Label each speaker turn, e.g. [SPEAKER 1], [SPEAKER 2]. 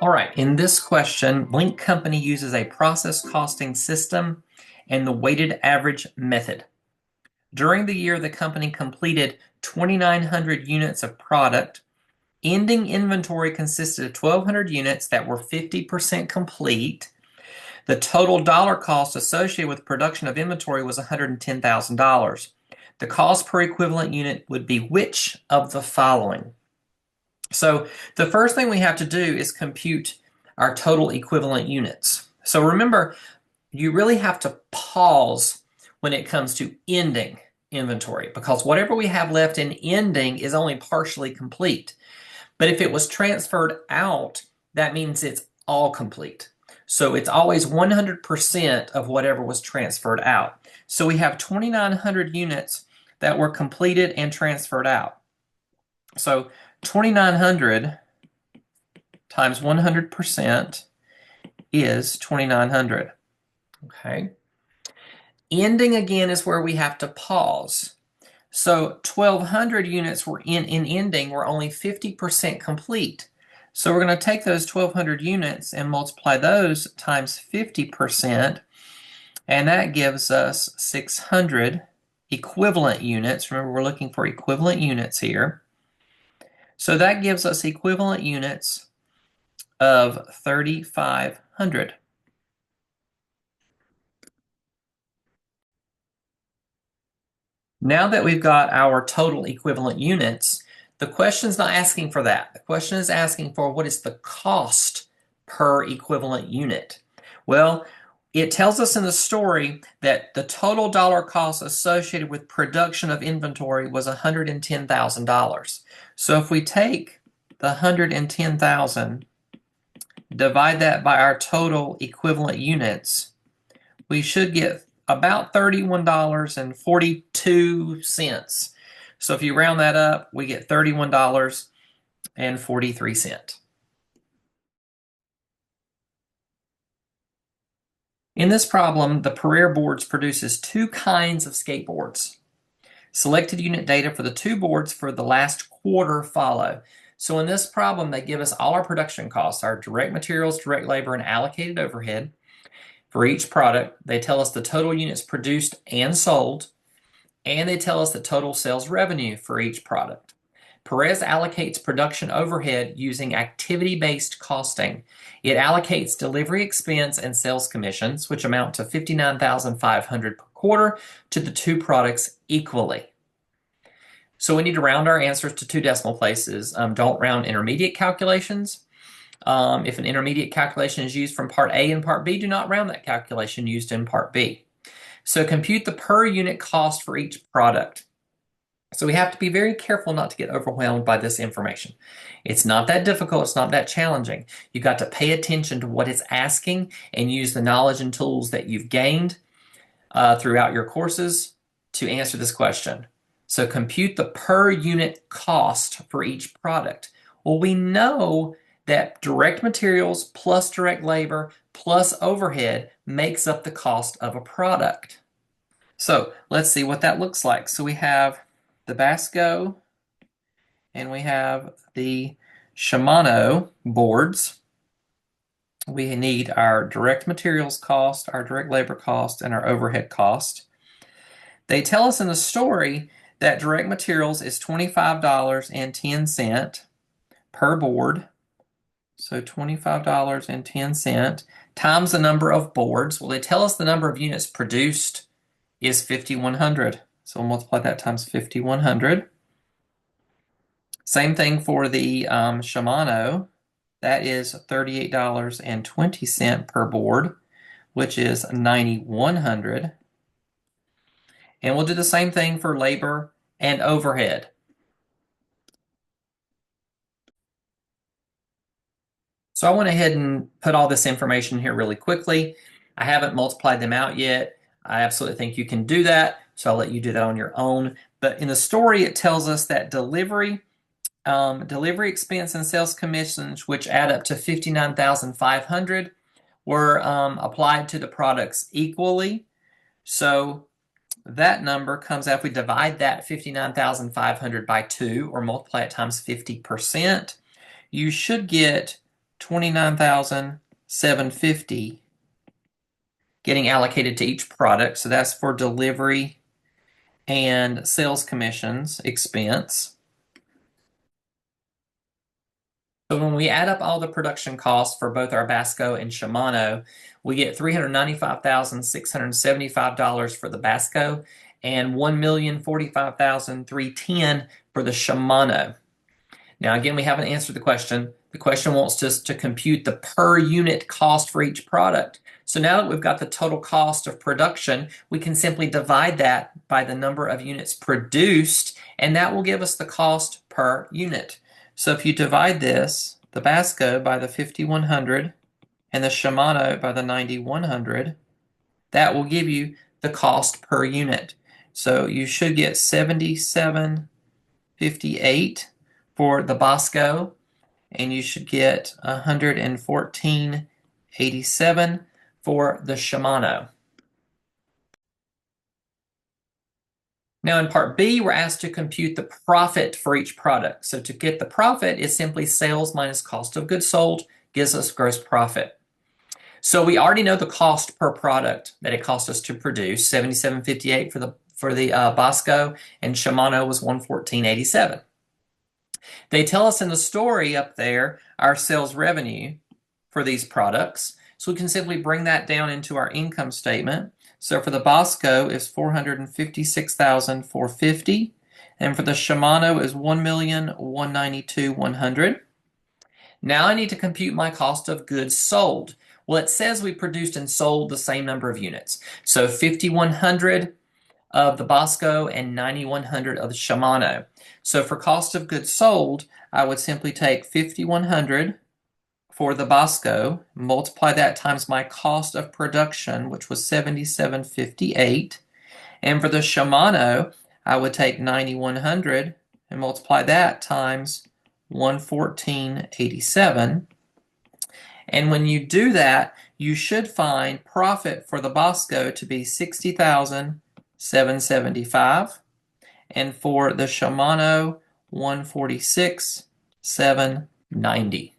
[SPEAKER 1] All right, in this question, Link Company uses a process costing system and the weighted average method. During the year, the company completed 2,900 units of product. Ending inventory consisted of 1,200 units that were 50% complete. The total dollar cost associated with production of inventory was $110,000. The cost per equivalent unit would be which of the following? So the first thing we have to do is compute our total equivalent units. So remember, you really have to pause when it comes to ending inventory because whatever we have left in ending is only partially complete. But if it was transferred out, that means it's all complete. So it's always 100% of whatever was transferred out. So we have 2,900 units that were completed and transferred out. So 2,900 times 100% is 2,900. Okay. Ending again is where we have to pause. So 1,200 units were in ending were only 50% complete. So we're going to take those 1,200 units and multiply those times 50%, and that gives us 600 equivalent units. Remember, we're looking for equivalent units here. So that gives us equivalent units of 3,500. Now that we've got our total equivalent units, the question's not asking for that. The question is asking for what is the cost per equivalent unit. Well, it tells us in the story that the total dollar cost associated with production of inventory was $110,000. So if we take the 110,000, divide that by our total equivalent units, we should get about $31.42. So if you round that up, we get $31.43. In this problem, the Pereira boards produces two kinds of skateboards. Selected unit data for the two boards for the last quarter follow. So in this problem, they give us all our production costs, our direct materials, direct labor, and allocated overhead. For each product, they tell us the total units produced and sold, and they tell us the total sales revenue for each product. Perez allocates production overhead using activity-based costing. It allocates delivery expense and sales commissions, which amount to $59,500 per quarter, to the two products equally. So we need to round our answers to two decimal places. Don't round intermediate calculations. If an intermediate calculation is used from part A and part B, do not round that calculation used in part B. So compute the per unit cost for each product. So we have to be very careful not to get overwhelmed by this information. It's not that difficult, it's not that challenging. You've got to pay attention to what it's asking and use the knowledge and tools that you've gained throughout your courses to answer this question. So compute the per unit cost for each product. Well, we know that direct materials plus direct labor plus overhead makes up the cost of a product. So let's see what that looks like. So we have the Basco and we have the Shimano boards. We need our direct materials cost, our direct labor cost, and our overhead cost. They tell us in the story that direct materials is $25.10 per board. So $25.10 times the number of boards. Well, they tell us the number of units produced is 5,100. So we'll multiply that times 5,100. Same thing for the Shimano. That is $38.20 per board, which is 9,100. And we'll do the same thing for labor and overhead. So I went ahead and put all this information here really quickly. I haven't multiplied them out yet. I absolutely think you can do that, so I'll let you do that on your own. But in the story, it tells us that delivery expense and sales commissions, which add up to $59,500, were applied to the products equally. So that number comes out, if we divide that 59,500 by 2 or multiply it times 50%, you should get $29,750 getting allocated to each product. So that's for delivery and sales commissions expense. So when we add up all the production costs for both our Basco and Shimano, we get $395,675 for the Basco and $1,045,310 for the Shimano. Now, again, we haven't answered the question. The question wants us to compute the per unit cost for each product. So now that we've got the total cost of production, we can simply divide that by the number of units produced, and that will give us the cost per unit. So if you divide this, the Basco by the 5100 and the Shimano by the 9100, that will give you the cost per unit. So you should get 77.58 for the Basco, and you should get 114.87 for the Shimano. Now in part B, we're asked to compute the profit for each product. So to get the profit is simply sales minus cost of goods sold gives us gross profit. So we already know the cost per product that it cost us to produce, $77.58 for the Basco, and Shimano was $114.87. They tell us in the story up there our sales revenue for these products. So we can simply bring that down into our income statement. So for the Basco is $456,450, and for the Shimano is $1,192,100. Now I need to compute my cost of goods sold. Well, it says we produced and sold the same number of units. So 5,100 of the Basco and 9,100 of the Shimano. So for cost of goods sold, I would simply take 5,100 for the Basco, multiply that times my cost of production, which was $77.58. And for the Shimano, I would take 9,100 and multiply that times $114.87. And when you do that, you should find profit for the Basco to be $60,775, and for the Shimano, $146,790.